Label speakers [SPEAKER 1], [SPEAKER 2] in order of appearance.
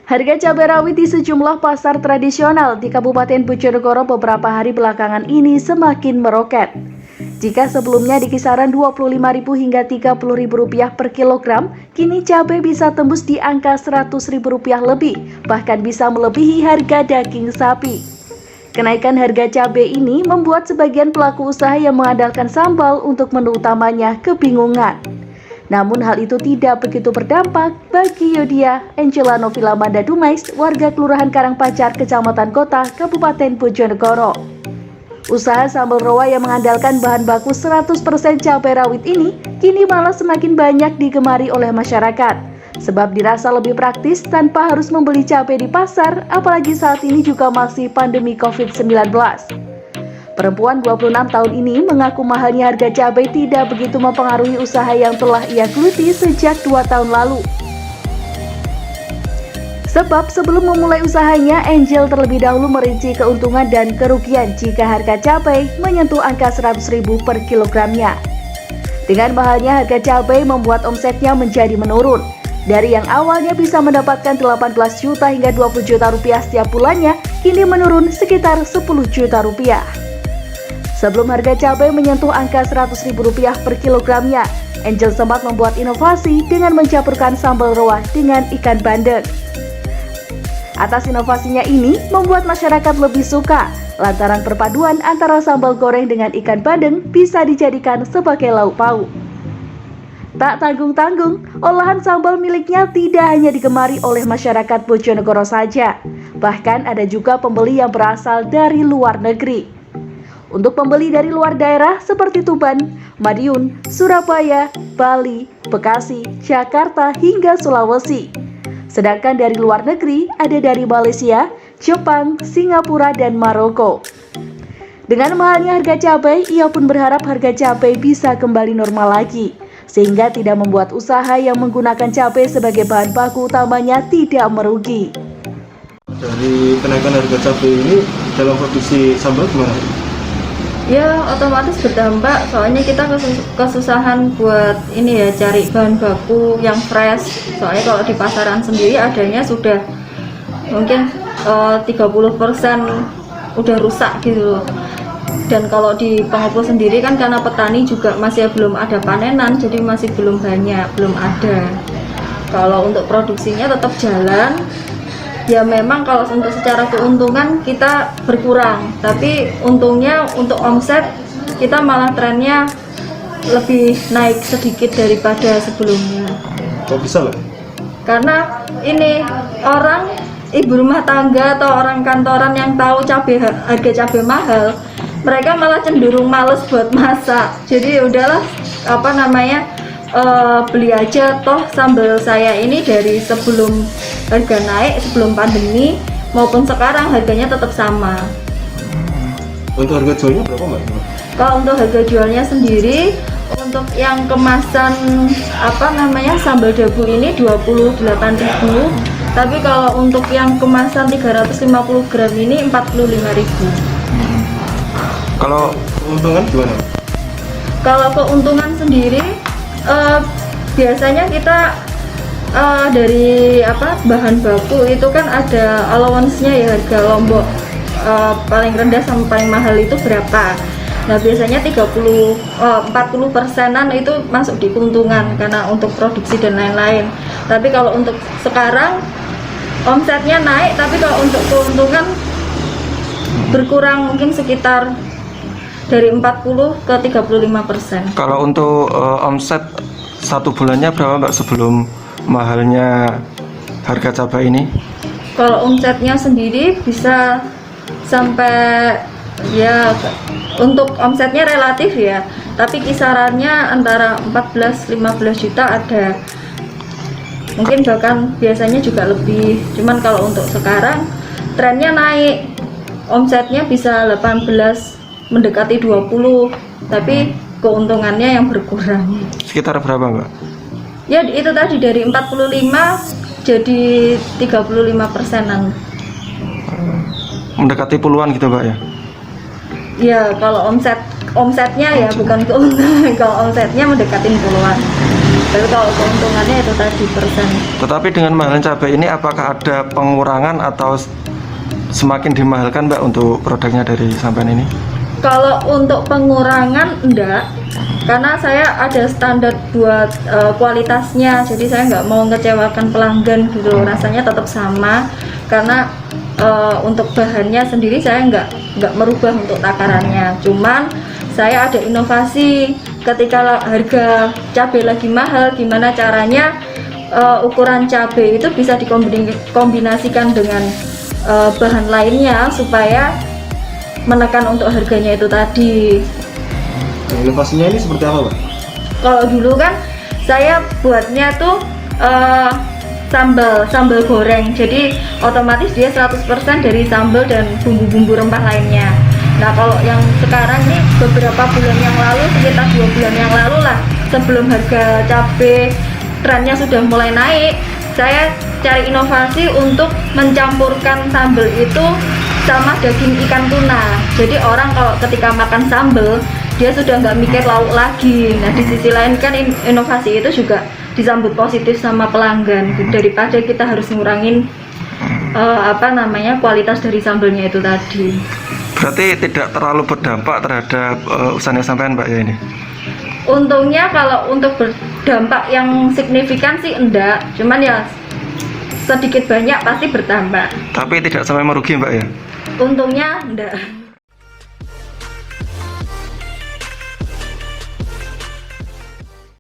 [SPEAKER 1] Harga cabai rawit di sejumlah pasar tradisional di Kabupaten Bojonegoro beberapa hari belakangan ini semakin meroket. Jika sebelumnya di kisaran Rp25.000 hingga Rp30.000 per kilogram, kini cabai bisa tembus di angka Rp100.000 lebih, bahkan bisa melebihi harga daging sapi. Kenaikan harga cabai ini membuat sebagian pelaku usaha yang mengandalkan sambal untuk menu utamanya kebingungan. Namun hal itu tidak begitu berdampak bagi Yodia Angela Novila Manda Dumais, warga Kelurahan Karangpacar, Kecamatan Kota, Kabupaten Bojonegoro. Usaha sambal roa yang mengandalkan bahan baku 100% cabai rawit ini kini malah semakin banyak digemari oleh masyarakat. Sebab dirasa lebih praktis tanpa harus membeli cabai di pasar, apalagi saat ini juga masih pandemi COVID-19. Perempuan 26 tahun ini mengaku mahalnya harga cabai tidak begitu mempengaruhi usaha yang telah ia geluti sejak 2 tahun lalu. Sebab sebelum memulai usahanya, Angel terlebih dahulu merinci keuntungan dan kerugian jika harga cabai menyentuh angka Rp100.000 per kilogramnya. Dengan mahalnya harga cabai membuat omsetnya menjadi menurun. Dari yang awalnya bisa mendapatkan 18 juta hingga 20 juta rupiah setiap bulannya, kini menurun sekitar 10 juta rupiah. Sebelum harga cabai menyentuh angka Rp100.000 per kilogramnya, Angel sempat membuat inovasi dengan mencampurkan sambal roa dengan ikan bandeng. Atas inovasinya ini membuat masyarakat lebih suka, lantaran perpaduan antara sambal goreng dengan ikan bandeng bisa dijadikan sebagai lauk pauk. Tak tanggung-tanggung, olahan sambal miliknya tidak hanya digemari oleh masyarakat Bojonegoro saja, bahkan ada juga pembeli yang berasal dari luar negeri. Untuk pembeli dari luar daerah seperti Tuban, Madiun, Surabaya, Bali, Bekasi, Jakarta hingga Sulawesi. Sedangkan dari luar negeri ada dari Malaysia, Jepang, Singapura, dan Maroko. Dengan mahalnya harga cabai, ia pun berharap harga cabai bisa kembali normal lagi, sehingga tidak membuat usaha yang menggunakan cabai sebagai bahan baku utamanya tidak merugi.
[SPEAKER 2] Dari kenaikan harga cabai ini dalam produksi sambal gimana?
[SPEAKER 3] Ya otomatis berdampak, soalnya kita kesusahan buat ini ya, cari bahan baku yang fresh. Soalnya kalau di pasaran sendiri adanya sudah mungkin 30% udah rusak gitu loh. Dan kalau di pengepul sendiri kan karena petani juga masih belum ada panenan, jadi masih belum banyak, belum ada. Kalau untuk produksinya tetap jalan. Ya memang kalau untuk secara keuntungan kita berkurang, tapi untungnya untuk omset kita malah trennya lebih naik sedikit daripada sebelumnya.
[SPEAKER 2] Kok bisa lah?
[SPEAKER 3] Karena ini orang ibu rumah tangga atau orang kantoran yang tahu harga cabai mahal, mereka malah cenderung males buat masak. Jadi udahlah beli aja, toh sambal saya ini dari sebelum harga naik, sebelum pandemi maupun sekarang harganya tetap sama.
[SPEAKER 2] Untuk harga jualnya berapa Mbak?
[SPEAKER 3] Kalau untuk harga jualnya sendiri, untuk yang kemasan sambal dabu ini 28.000, tapi kalau untuk yang kemasan 350 gram ini 45.000.
[SPEAKER 2] Kalau keuntungan gimana?
[SPEAKER 3] Kalau keuntungan sendiri biasanya kita dari bahan baku itu kan ada allowance-nya ya, harga lombok paling rendah sampai paling mahal itu berapa. Nah biasanya 40%-an itu masuk di keuntungan karena untuk produksi dan lain-lain. Tapi kalau untuk sekarang omsetnya naik, tapi kalau untuk keuntungan berkurang mungkin sekitar dari 40 ke 35%.
[SPEAKER 4] Kalau untuk omset satu bulannya berapa Mbak sebelum mahalnya harga cabai ini?
[SPEAKER 3] Kalau omsetnya sendiri bisa sampai ya, untuk omsetnya relatif ya, tapi kisarannya antara 14-15 juta ada, mungkin bahkan biasanya juga lebih. Cuman kalau untuk sekarang trennya naik, omsetnya bisa 18 mendekati 20, tapi keuntungannya yang berkurang.
[SPEAKER 4] Sekitar berapa Mbak?
[SPEAKER 3] Ya itu tadi dari 45 jadi 35%-an.
[SPEAKER 4] Mendekati puluhan gitu Mbak ya?
[SPEAKER 3] Ya kalau omsetnya ya bukan keuntungan. Kalau omsetnya mendekati puluhan. Tapi kalau keuntungannya itu tadi persen.
[SPEAKER 4] Tetapi dengan mahalnya cabai ini apakah ada pengurangan atau semakin dimahalkan Mbak untuk produknya dari sampean ini?
[SPEAKER 3] Kalau untuk pengurangan enggak, karena saya ada standar buat kualitasnya, jadi saya nggak mau ngecewakan pelanggan gitu. Rasanya tetap sama, karena untuk bahannya sendiri saya nggak merubah untuk takarannya. Cuman saya ada inovasi ketika harga cabai lagi mahal, gimana caranya ukuran cabai itu bisa dikombinasikan dengan bahan lainnya supaya menekan untuk harganya itu tadi.
[SPEAKER 2] Nah, inovasinya ini seperti apa, Pak?
[SPEAKER 3] Kalau dulu kan saya buatnya tuh sambal goreng, jadi otomatis dia 100% dari sambal dan bumbu-bumbu rempah lainnya. Nah kalau yang sekarang nih beberapa bulan yang lalu, sekitar 2 bulan yang lalu lah, sebelum harga cabai trennya sudah mulai naik, saya cari inovasi untuk mencampurkan sambal itu sama daging ikan tuna. Jadi orang kalau ketika makan sambal dia sudah nggak mikir lauk lagi. Nah di sisi lain kan inovasi itu juga disambut positif sama pelanggan, daripada kita harus ngurangin kualitas dari sambalnya itu tadi.
[SPEAKER 4] Berarti tidak terlalu berdampak terhadap usahanya sampean Mbak ya ini?
[SPEAKER 3] Untungnya kalau untuk berdampak yang signifikan sih enggak, cuman ya sedikit banyak pasti berdampak.
[SPEAKER 4] Tapi tidak sampai merugi Mbak ya?
[SPEAKER 3] Untungnya enggak.